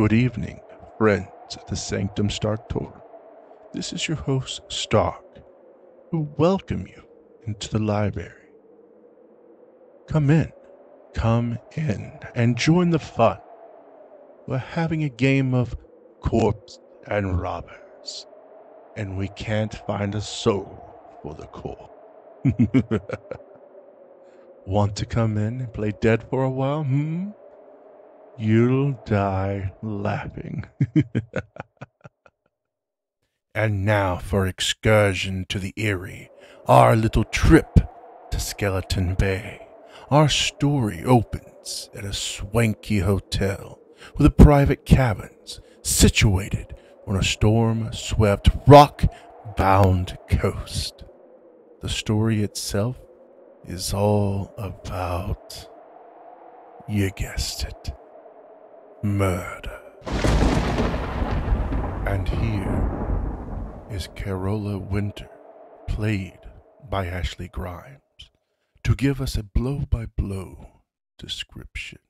Good evening, friends at the Sanctum Starktorum. This is your host, Stark, who welcome you into the library. Come in, and join the fun. We're having a game of corpse and robbers, and we can't find a soul for the corpse. Want to come in and play dead for a while, You'll die laughing. And now for excursion to the Eyrie, our little trip to Skeleton Bay. Our story opens at a swanky hotel with private cabins situated on a storm-swept, rock-bound coast. The story itself is all about, you guessed it, murder. And here is Carola Winter, played by Ashley Grimes, to give us a blow-by-blow description.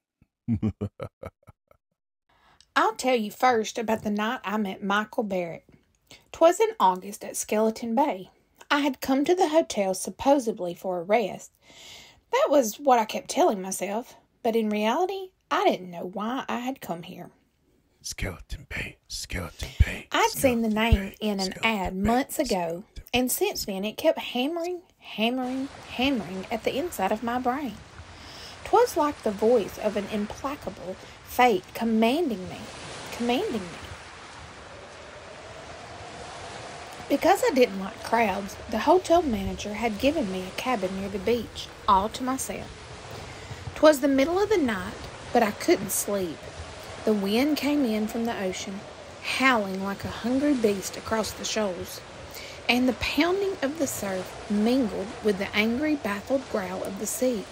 I'll tell you first about the night I met Michael Barrett. 'Twas in August at Skeleton Bay. I had come to the hotel supposedly for a rest. That was what I kept telling myself, but in reality, I didn't know why I had come here. Skeleton Bay. I'd seen the name in an ad months ago, and since then it kept hammering at the inside of my brain. 'Twas like the voice of an implacable fate commanding me. Because I didn't like crowds, the hotel manager had given me a cabin near the beach, all to myself. 'Twas the middle of the night, but I couldn't sleep. The wind came in from the ocean, howling like a hungry beast across the shoals, and the pounding of the surf mingled with the angry, baffled growl of the sea.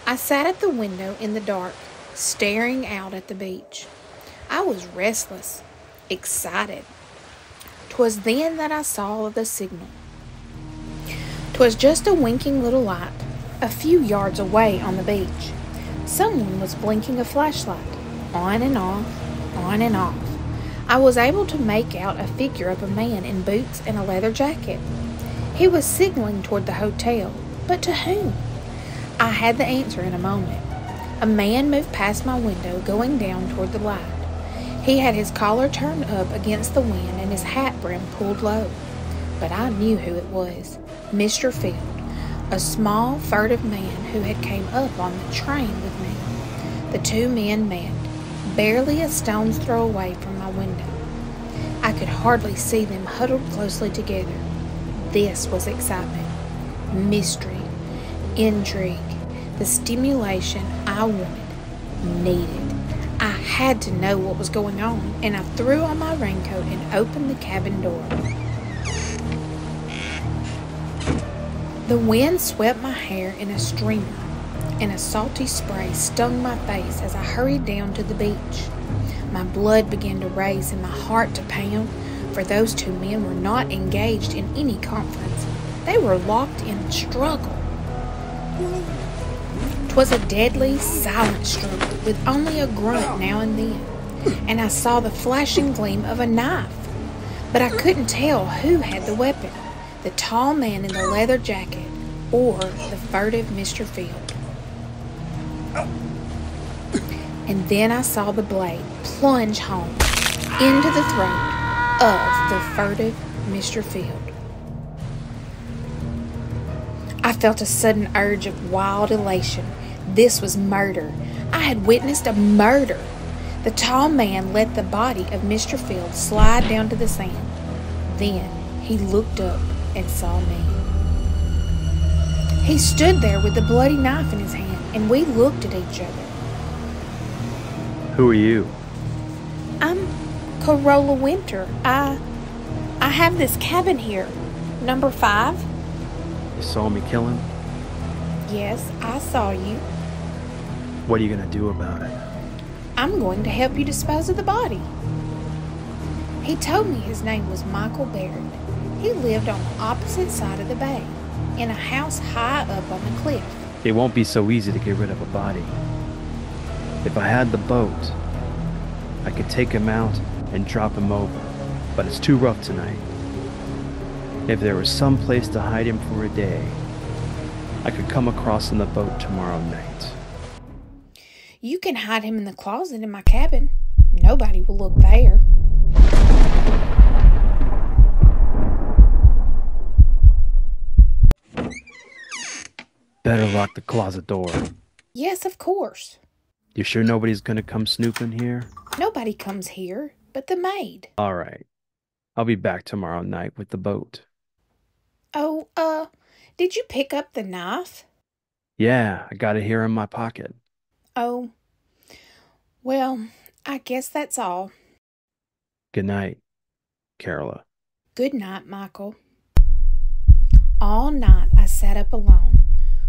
I sat at the window in the dark, staring out at the beach. I was restless, excited. 'Twas then that I saw the signal. 'Twas just a winking little light, a few yards away on the beach. Someone was blinking a flashlight, on and off, on and off. I was able to make out a figure of a man in boots and a leather jacket. He was signaling toward the hotel, but to whom? I had the answer in a moment. A man moved past my window, going down toward the light. He had his collar turned up against the wind and his hat brim pulled low. But I knew who it was, Mr. Field, a small, furtive man who had came up on the train with me. The two men met, barely a stone's throw away from my window. I could hardly see them huddled closely together. This was excitement, mystery, intrigue, the stimulation I wanted, needed. I had to know what was going on, and I threw on my raincoat and opened the cabin door. The wind swept my hair in a streamer, and a salty spray stung my face as I hurried down to the beach. My blood began to race and my heart to pound, for those two men were not engaged in any conference. They were locked in struggle. 'Twas a deadly, silent struggle, with only a grunt now and then, and I saw the flashing gleam of a knife. But I couldn't tell who had the weapon, the tall man in the leather jacket, or the furtive Mr. Field. And then I saw the blade plunge home into the throat of the furtive Mr. Field. I felt a sudden urge of wild elation. This was murder. I had witnessed a murder. The tall man let the body of Mr. Field slide down to the sand. Then he looked up and saw me. He stood there with the bloody knife in his hand, and we looked at each other. Who are you? I'm Carola Winter. I have this cabin here, number 5. You saw me kill him? Yes, I saw you. What are you going to do about it? I'm going to help you dispose of the body. He told me his name was Michael Barrett. He lived on the opposite side of the bay, in a house high up on the cliff. It won't be so easy to get rid of a body. If I had the boat, I could take him out and drop him over, but it's too rough tonight. If there was some place to hide him for a day, I could come across on the boat tomorrow night. You can hide him in the closet in my cabin. Nobody will look there. Better lock the closet door. Yes, of course. You sure nobody's gonna come snooping here? Nobody comes here but the maid. All right. I'll be back tomorrow night with the boat. Oh, did you pick up the knife? Yeah, I got it here in my pocket. Oh, well, I guess that's all. Good night, Carola. Good night, Michael. All night I sat up alone,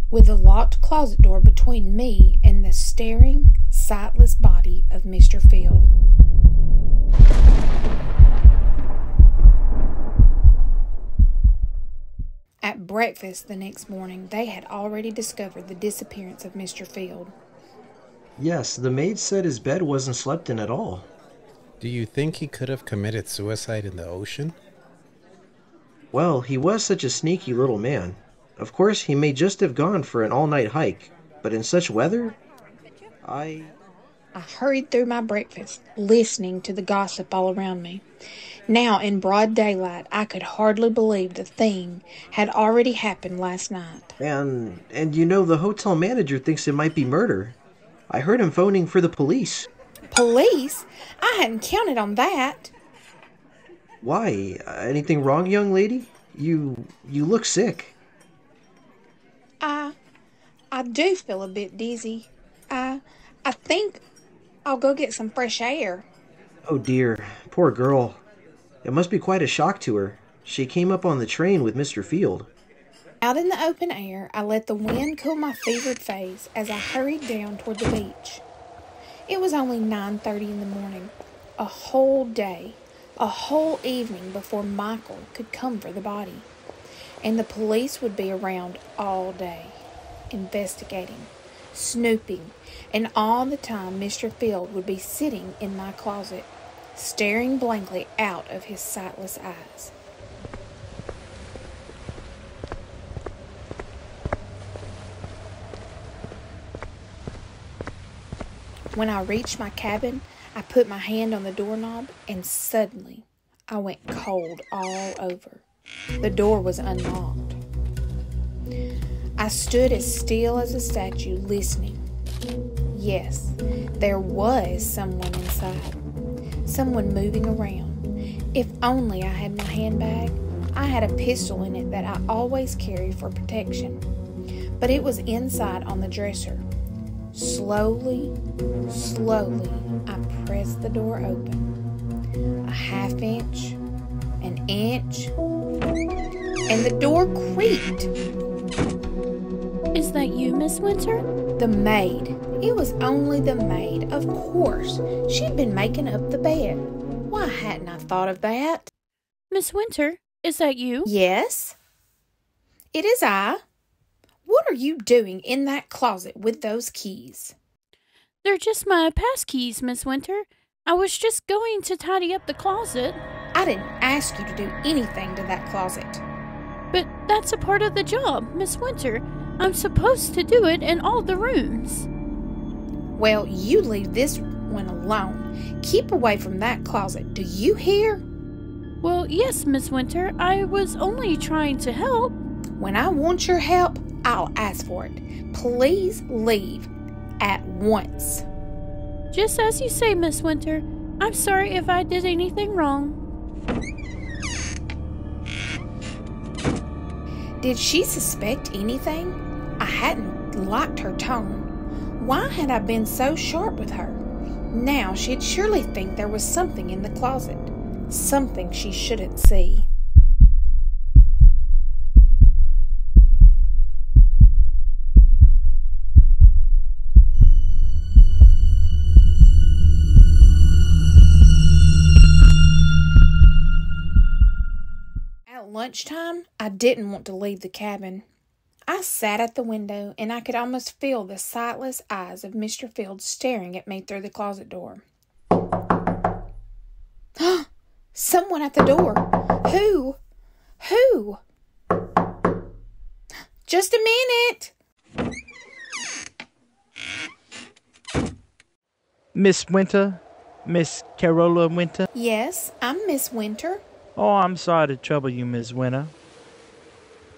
with the locked closet door between me and the staring, sightless body of Mr. Field. At breakfast the next morning, they had already discovered the disappearance of Mr. Field. Yes, the maid said his bed wasn't slept in at all. Do you think he could have committed suicide in the ocean? Well, he was such a sneaky little man. Of course, he may just have gone for an all-night hike, but in such weather, I hurried through my breakfast, listening to the gossip all around me. Now, in broad daylight, I could hardly believe the thing had already happened last night. And you know, the hotel manager thinks it might be murder. I heard him phoning for the police. Police? I hadn't counted on that. Why? Anything wrong, young lady? You look sick. I do feel a bit dizzy. I think I'll go get some fresh air. Oh dear, poor girl. It must be quite a shock to her. She came up on the train with Mr. Field. Out in the open air, I let the wind cool my fevered face as I hurried down toward the beach. It was only 9:30 in the morning, a whole day, a whole evening before Michael could come for the body. And the police would be around all day, investigating, snooping, and all the time Mr. Field would be sitting in my closet, staring blankly out of his sightless eyes. When I reached my cabin, I put my hand on the doorknob, and suddenly I went cold all over. The door was unlocked. I stood as still as a statue, listening. Yes, there was someone inside, someone moving around. If only I had my handbag. I had a pistol in it that I always carry for protection. But it was inside on the dresser. Slowly, I pressed the door open. A half inch, an inch, and the door creaked. Is that you, Miss Winter? The maid. It was only the maid, of course. She'd been making up the bed. Why hadn't I thought of that? Miss Winter, is that you? Yes, it is I. What are you doing in that closet with those keys? They're just my pass keys, Miss Winter. I was just going to tidy up the closet. I didn't ask you to do anything to that closet. But that's a part of the job, Miss Winter. I'm supposed to do it in all the rooms. Well, you leave this one alone. Keep away from that closet. Do you hear? Well, yes, Miss Winter. I was only trying to help. When I want your help, I'll ask for it. Please leave at once. Just as you say, Miss Winter. I'm sorry if I did anything wrong. Did she suspect anything? I hadn't liked her tone. Why had I been so sharp with her? Now she'd surely think there was something in the closet. Something she shouldn't see. At lunchtime, I didn't want to leave the cabin. I sat at the window, and I could almost feel the sightless eyes of Mr. Field staring at me through the closet door. Someone at the door. Who? Who? Just a minute. Miss Winter? Miss Carola Winter? Yes, I'm Miss Winter. Oh, I'm sorry to trouble you, Miss Winter.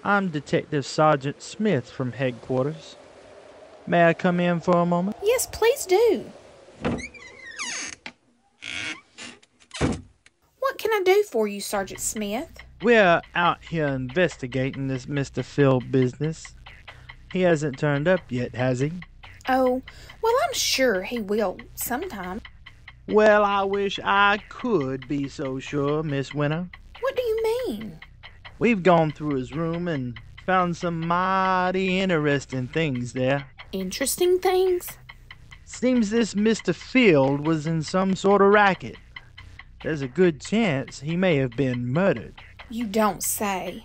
I'm Detective Sergeant Smith from headquarters. May I come in for a moment? Yes, please do. What can I do for you, Sergeant Smith? We're out here investigating this Mr. Phil business. He hasn't turned up yet, has he? Oh, well, I'm sure he will sometime. Well, I wish I could be so sure, Miss Winter. What do you mean? We've gone through his room and found some mighty interesting things there. Interesting things? Seems this Mr. Field was in some sort of racket. There's a good chance he may have been murdered. You don't say.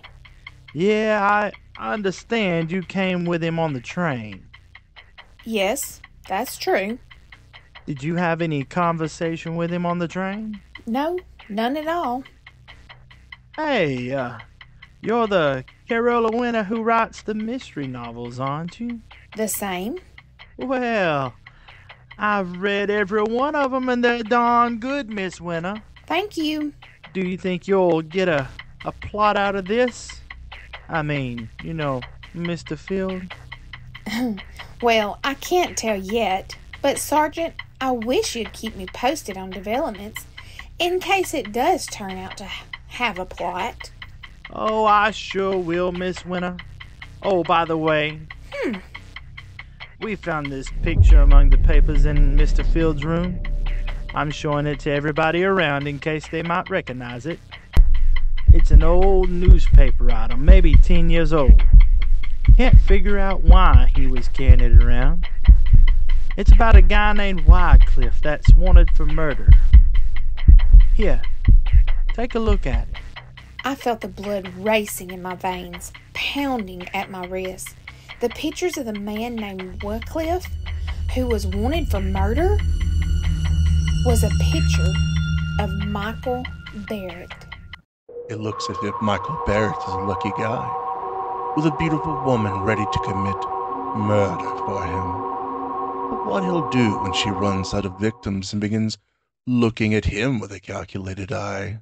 Yeah, I understand you came with him on the train. Yes, that's true. Did you have any conversation with him on the train? No, none at all. Hey, you're the Carola Winter who writes the mystery novels, aren't you? The same? Well, I've read every one of them and they're darn good, Miss Winter. Thank you. Do you think you'll get a plot out of this? I mean, you know, Mr. Field? Well, I can't tell yet, but Sergeant, I wish you'd keep me posted on developments in case it does turn out to have a plot. Oh, I sure will, Miss Winter. Oh, by the way, we found this picture among the papers in Mr. Field's room. I'm showing it to everybody around in case they might recognize it. It's an old newspaper item, maybe 10 years old. Can't figure out why he was carrying it around. It's about a guy named Wycliffe that's wanted for murder. Here, take a look at it. I felt the blood racing in my veins, pounding at my wrists. The pictures of the man named Wycliffe, who was wanted for murder, was a picture of Michael Barrett. It looks as if Michael Barrett is a lucky guy, with a beautiful woman ready to commit murder for him. But what he'll do when she runs out of victims and begins looking at him with a calculated eye.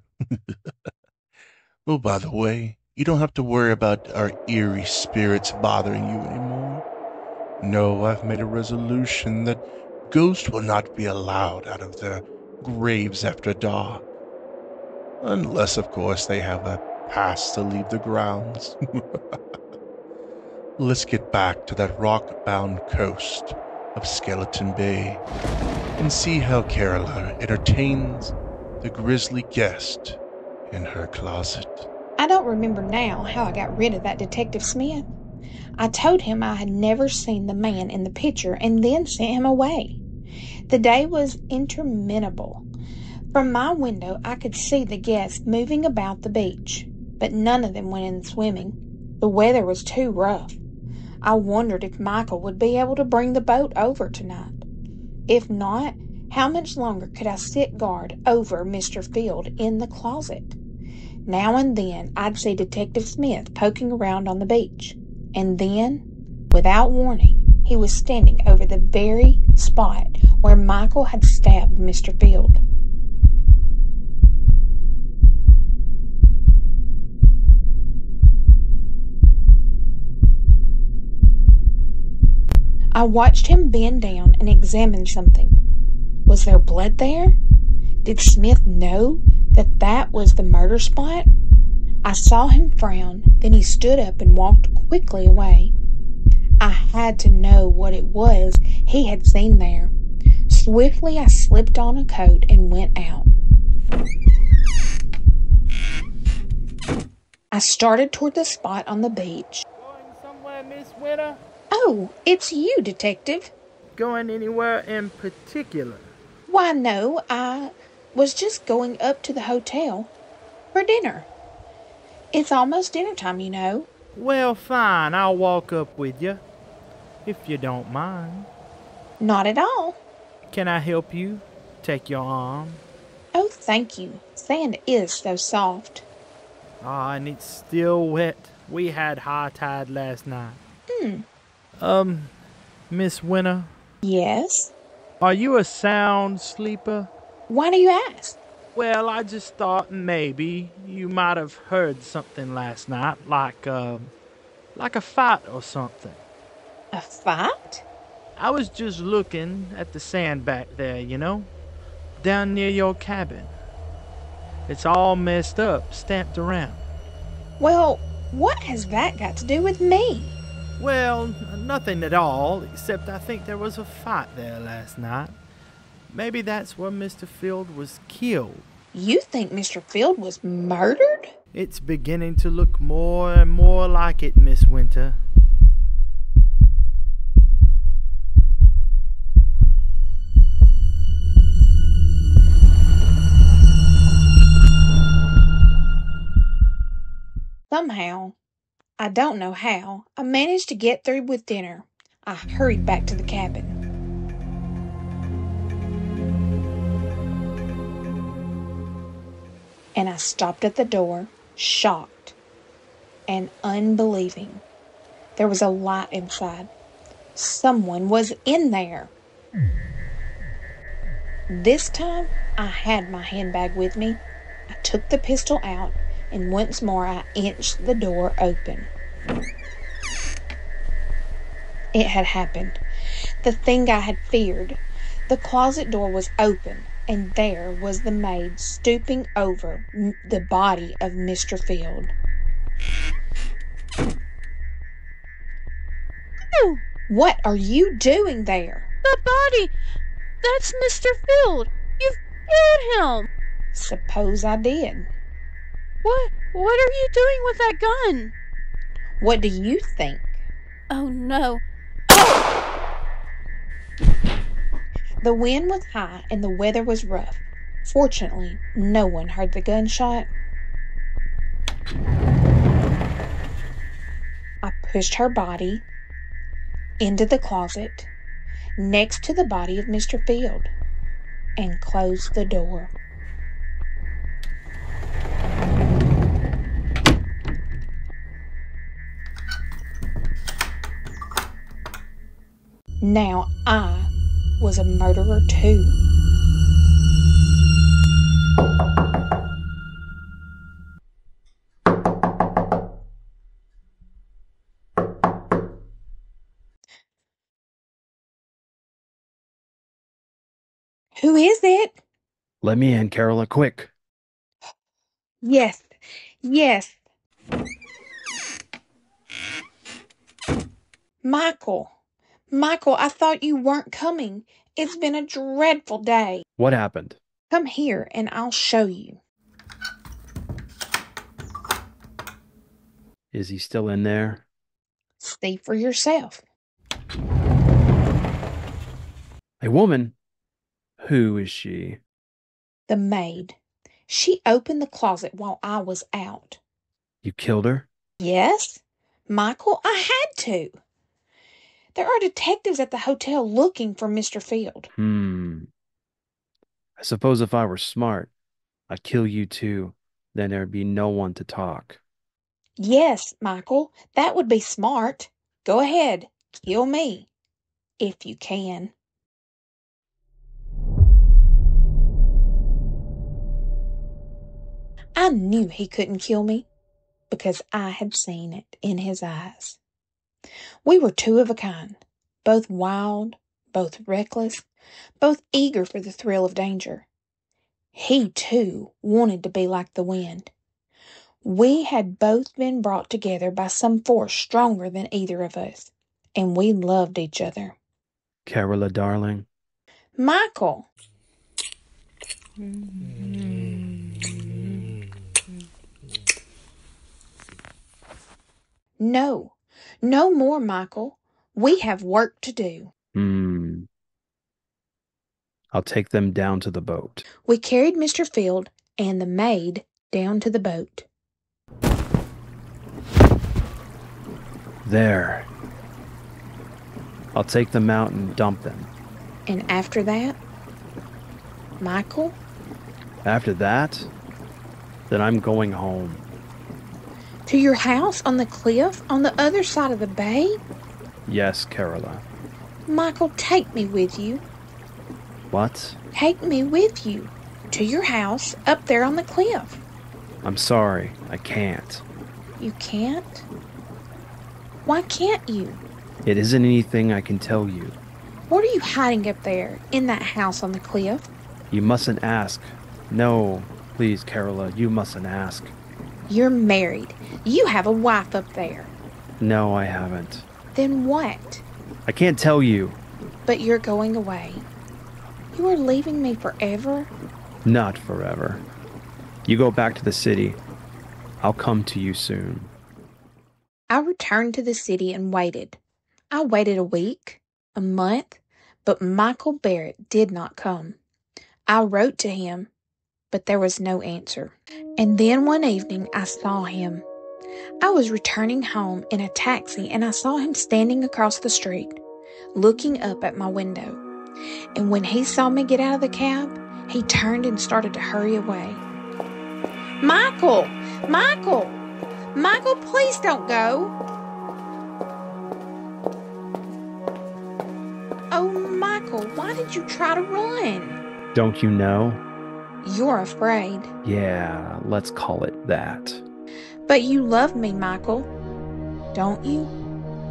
Oh, by the way, you don't have to worry about our eerie spirits bothering you anymore. No, I've made a resolution that ghosts will not be allowed out of their graves after dark. Unless, of course, they have a pass to leave the grounds. Let's get back to that rock-bound coast of Skeleton Bay and see how Carola entertains the grisly guest in her closet. I don't remember now how I got rid of that Detective Smith. I told him I had never seen the man in the picture and then sent him away. The day was interminable. From my window, I could see the guests moving about the beach, but none of them went in swimming. The weather was too rough. I wondered if Michael would be able to bring the boat over tonight. If not, how much longer could I sit guard over Mr. Field in the closet? Now and then, I'd see Detective Smith poking around on the beach, and then, without warning, he was standing over the very spot where Michael had stabbed Mr. Field. I watched him bend down and examine something. Was there blood there? Did Smith know that that was the murder spot? I saw him frown, then he stood up and walked quickly away. I had to know what it was he had seen there. Swiftly I slipped on a coat and went out. I started toward the spot on the beach. Going somewhere, Miss Winter? Oh, it's you, Detective. Going anywhere in particular? Why, no, I was just going up to the hotel for dinner. It's almost dinner time, you know. Well, fine, I'll walk up with you, if you don't mind. Not at all. Can I help you? Take your arm? Oh, thank you. Sand is so soft. Ah, and it's still wet. We had high tide last night. Hmm. Miss Winter, Yes? are you a sound sleeper? Why do you ask? Well, I just thought maybe you might have heard something last night, like a fight or something. A fight? I was just looking at the sand back there, down near your cabin. It's all messed up, stamped around. Well, what has that got to do with me? Well, nothing at all, except I think there was a fight there last night. Maybe that's where Mr. Field was killed. You think Mr. Field was murdered? It's beginning to look more and more like it, Miss Winter. Somehow, I don't know how, I managed to get through with dinner. I hurried back to the cabin. And I stopped at the door, shocked and unbelieving. There was a light inside. Someone was in there. This time, I had my handbag with me. I took the pistol out, and once more I inched the door open. It had happened. The thing I had feared. The closet door was open, and there was the maid stooping over the body of Mr. Field. Oh, What are you doing there? the body! That's Mr. Field! You've killed him! Suppose I did. What are you doing with that gun? What do you think? Oh no. The wind was high and the weather was rough. Fortunately, no one heard the gunshot. I pushed her body into the closet next to the body of Mr. Field and closed the door. Now I was a murderer too. Who is it? Let me in, Carola, quick. Yes, yes. Michael, I thought you weren't coming. It's been a dreadful day. What happened? Come here and I'll show you. Is he still in there? See for yourself. A woman? Who is she? The maid. She opened the closet while I was out. You killed her? Yes, Michael, I had to. There are detectives at the hotel looking for Mr. Field. I suppose if I were smart, I'd kill you too. Then there'd be no one to talk. Yes, Michael, that would be smart. Go ahead, kill me, if you can. I knew he couldn't kill me because I had seen it in his eyes. We were two of a kind, both wild, both reckless, both eager for the thrill of danger. He, too, wanted to be like the wind. We had both been brought together by some force stronger than either of us, and we loved each other. Carola, darling. Michael! No, no more, Michael. We have work to do. I'll take them down to the boat. We carried Mr. Field and the maid down to the boat. There. I'll take them out and dump them. And after that, Michael, After that, then I'm going home. To your house on the cliff on the other side of the bay? Yes, Carola. Michael, take me with you. What? Take me with you. To your house up there on the cliff. I'm sorry, I can't. You can't? Why can't you? It isn't anything I can tell you. What are you hiding up there in that house on the cliff? You mustn't ask. No, please, Carola, you mustn't ask. You're married. You have a wife up there. No, I haven't. Then what? I can't tell you. But you're going away. You are leaving me forever? Not forever. You go back to the city. I'll come to you soon. I returned to the city and waited. I waited a week, a month, but Michael Barrett did not come. I wrote to him, but there was no answer. And then one evening I saw him. I was returning home in a taxi and I saw him standing across the street, looking up at my window. And when he saw me get out of the cab, he turned and started to hurry away. Michael! Michael! Michael, please don't go! Oh, Michael, why did you try to run? Don't you know? You're afraid. Yeah, let's call it that. But you love me, Michael. Don't you?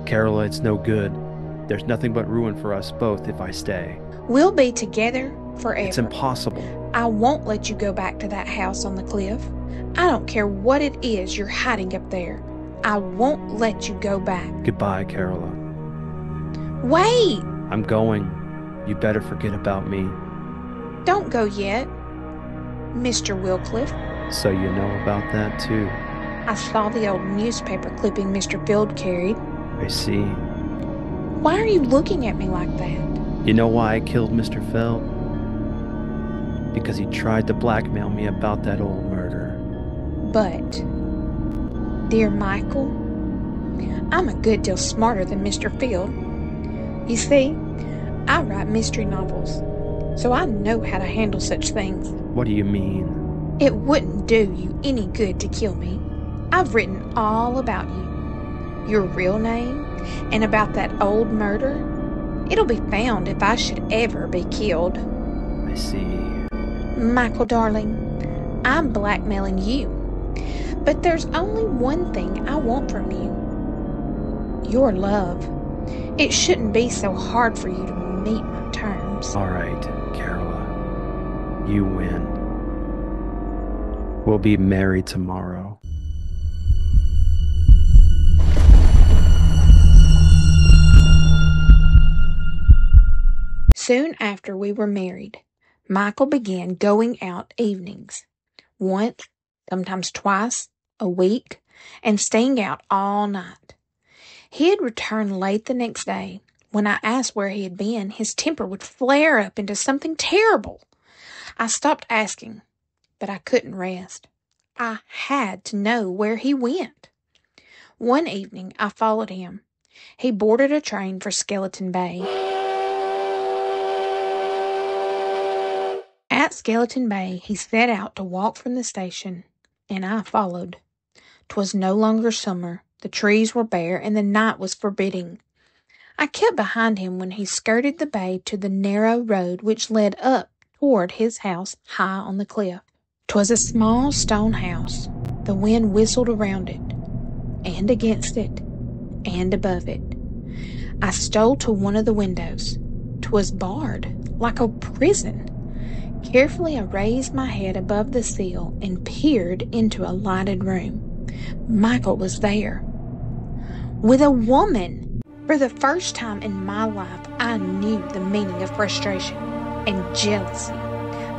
Carola, it's no good. There's nothing but ruin for us both if I stay. We'll be together forever. It's impossible. I won't let you go back to that house on the cliff. I don't care what it is you're hiding up there. I won't let you go back. Goodbye, Carola. Wait! I'm going. You better forget about me. Don't go yet, Mr. Wilcliffe. So you know about that too? I saw the old newspaper clipping Mr. Field carried. I see. Why are you looking at me like that? You know why I killed Mr. Feld? Because he tried to blackmail me about that old murder. But, dear Michael, I'm a good deal smarter than Mr. Field. You see, I write mystery novels, so I know how to handle such things. What do you mean? It wouldn't do you any good to kill me. I've written all about you, your real name, and about that old murder. It'll be found if I should ever be killed. I see. Michael, darling, I'm blackmailing you. But there's only one thing I want from you. Your love. It shouldn't be so hard for you to meet my terms. All right, Carola. You win. We'll be married tomorrow. Soon after we were married, Michael began going out evenings, once, sometimes twice, a week, and staying out all night. He had returned late the next day. When I asked where he had been, his temper would flare up into something terrible. I stopped asking, but I couldn't rest. I had to know where he went. One evening, I followed him. He boarded a train for Skeleton Bay. At Skeleton Bay, he set out to walk from the station, and I followed. 'Twas no longer summer. The trees were bare, and the night was forbidding. I kept behind him when he skirted the bay to the narrow road which led up toward his house high on the cliff. 'Twas a small stone house. The wind whistled around it, and against it, and above it. I stole to one of the windows. 'Twas barred, like a prison. Carefully I raised my head above the sill and peered into a lighted room. Michael was there, with a woman. For the first time in my life, I knew the meaning of frustration and jealousy.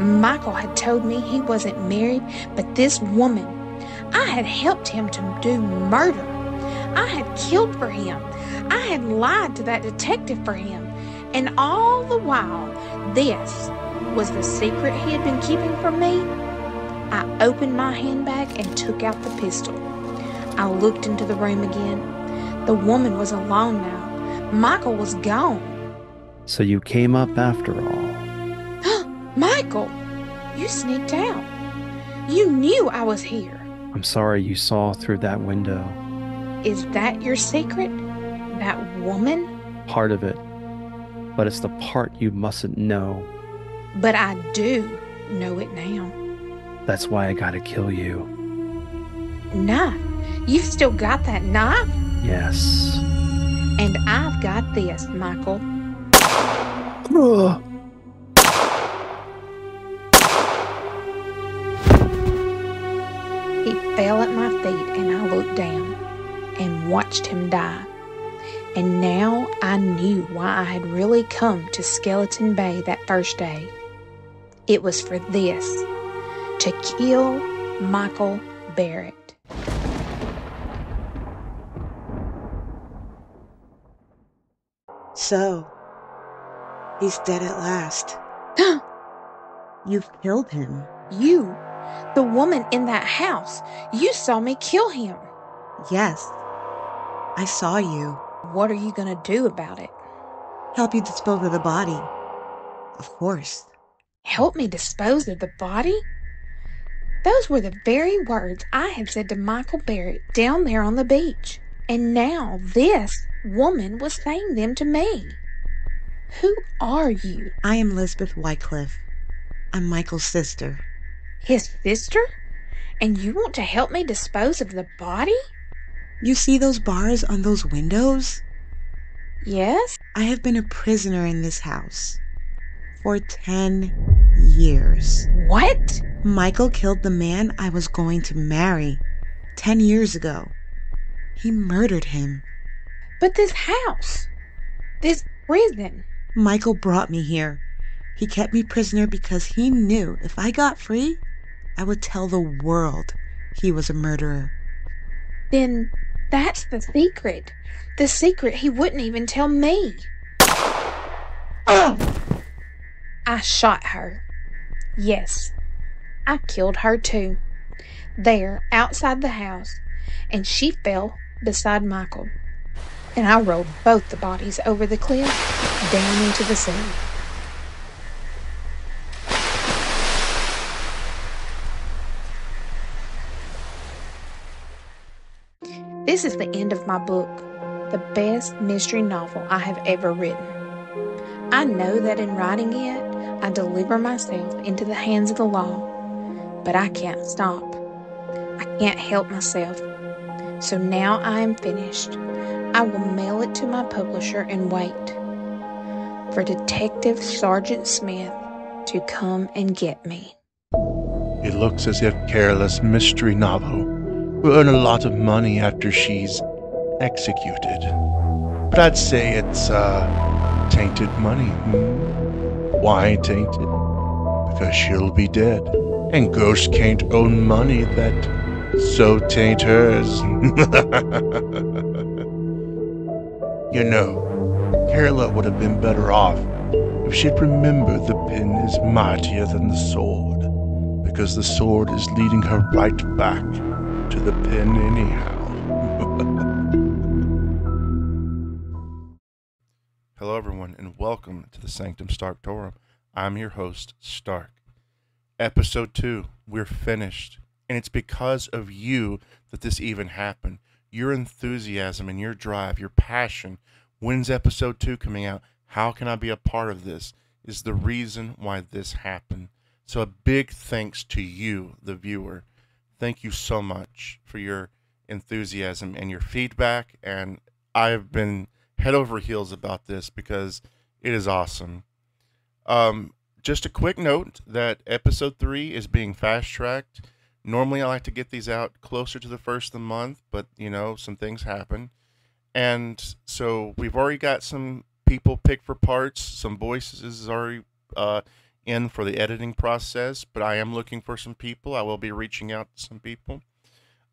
Michael had told me he wasn't married, but this woman, I had helped him to do murder. I had killed for him. I had lied to that detective for him. And all the while, this was the secret he had been keeping from me. I opened my handbag and took out the pistol. I looked into the room again. The woman was alone now. Michael was gone. So you came up after all. Michael! You sneaked out. You knew I was here. I'm sorry you saw through that window. Is that your secret? That woman? Part of it. But it's the part you mustn't know. But I do know it now. That's why I gotta kill you. Knife? You've still got that knife? Yes. And I've got this, Michael. Ugh. He fell at my feet and I looked down and watched him die. And now I knew why I had really come to Skeleton Bay that first day. It was for this, to kill Michael Barrett. So, he's dead at last. You've killed him. You, the woman in that house, you saw me kill him. Yes, I saw you. What are you going to do about it? Help you dispose of the body. Of course. Help me dispose of the body? Those were the very words I had said to Michael Barrett down there on the beach. And now this woman was saying them to me. Who are you? I am Lisbeth Wycliffe. I'm Michael's sister. His sister? And you want to help me dispose of the body? You see those bars on those windows? Yes? I have been a prisoner in this house for 10 years. What? Michael killed the man I was going to marry 10 years ago. He murdered him. But this house, this prison. Michael brought me here. He kept me prisoner because he knew if I got free, I would tell the world he was a murderer. Then that's the secret. The secret he wouldn't even tell me. I shot her. Yes, I killed her too. There, outside the house, and she fell beside Michael. And I rolled both the bodies over the cliff, down into the sea. This is the end of my book, the best mystery novel I have ever written. I know that in writing it, I deliver myself into the hands of the law, but I can't stop. I can't help myself. So now I am finished. I will mail it to my publisher and wait for Detective Sergeant Smith to come and get me. It looks as if Carola's mystery novel will earn a lot of money after she's executed. But I'd say it's, tainted money. Why tainted? Because she'll be dead, and ghosts can't own money that so taint hers. You know, Carola would have been better off if she'd remembered the pen is mightier than the sword, because the sword is leading her right back to the pen anyhow. Hello everyone, and welcome to the Sanctum Starktorum. I'm your host, Stark. Episode 2, we're finished. And it's because of you that this even happened. Your enthusiasm and your drive, your passion. When's episode 2 coming out? How can I be a part of this? Is the reason why this happened. So a big thanks to you, the viewer. Thank you so much for your enthusiasm and your feedback. And I've been head over heels about this because it is awesome. Just a quick note that episode 3 is being fast-tracked. Normally I like to get these out closer to the first of the month, but, you know, some things happen. And so we've already got some people picked for parts. Some voices is already in for the editing process, but I am looking for some people. I will be reaching out to some people.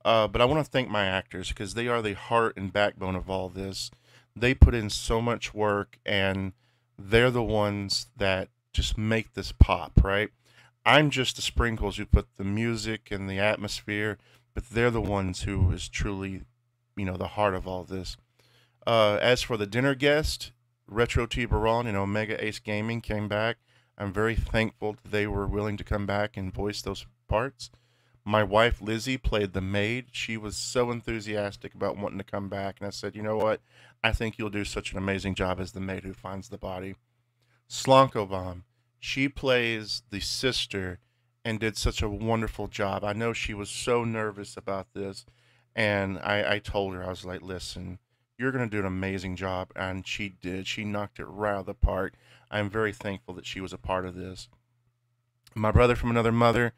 But I want to thank my actors because they are the heart and backbone of all this. They put in so much work, and they're the ones that just make this pop, right? I'm just the sprinkles who put the music and the atmosphere, but they're the ones who is truly, you know, the heart of all this. As for the dinner guest, RetroTiburon and Omega Ace Gaming came back. I'm very thankful that they were willing to come back and voice those parts. My wife, Lizzy, played the maid. She was so enthusiastic about wanting to come back, and I said, you know what? I think you'll do such an amazing job as the maid who finds the body. Slonkbomb, she plays the sister and did such a wonderful job. I know she was so nervous about this, and I told her, I was like, listen, you're going to do an amazing job, and she did. She knocked it right out of the park. I'm very thankful that she was a part of this. My brother from another mother,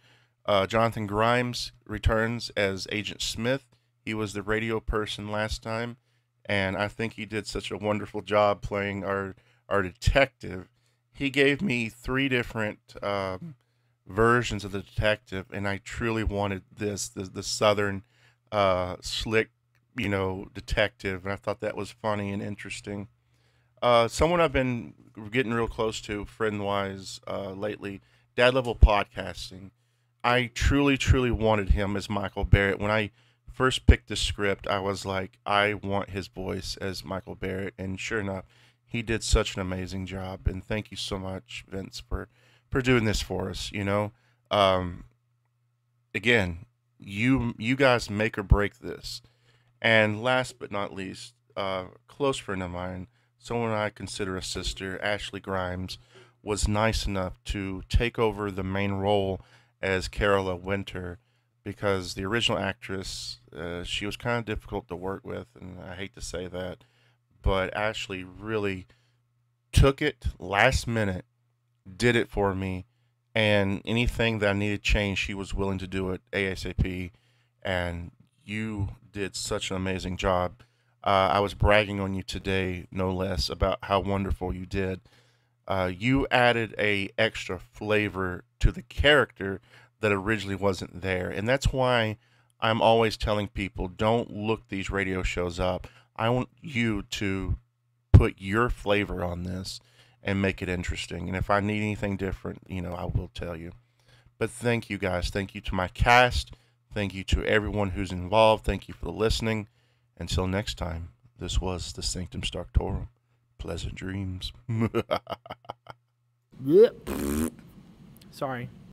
Jonathan Grimes, returns as Agent Smith. He was the radio person last time, and I think he did such a wonderful job playing our detective. He gave me 3 different versions of the detective, and I truly wanted the southern slick, detective, and I thought that was funny and interesting. Someone I've been getting real close to, friend-wise, lately, Dad Level Podcasting. I truly, truly wanted him as Michael Barrett. When I first picked the script, I was like, I want his voice as Michael Barrett, and sure enough, he did such an amazing job. And thank you so much, Vince, for doing this for us. Again, you guys make or break this. And last but not least, close friend of mine, someone I consider a sister, Ashley Grimes, was nice enough to take over the main role as Carola Winter, because the original actress, she was kind of difficult to work with, and I hate to say that, but Ashley really took it last minute, did it for me, and anything that I needed changed, she was willing to do it ASAP, and you did such an amazing job. I was bragging on you today, no less, about how wonderful you did. You added a extra flavor to the character that originally wasn't there, and that's why I'm always telling people, don't look these radio shows up. I want you to put your flavor on this and make it interesting. And if I need anything different, I will tell you. But thank you guys. Thank you to my cast. Thank you to everyone who's involved. Thank you for the listening. Until next time, this was the Sanctum Starktorum. Pleasant dreams. Yep. Sorry.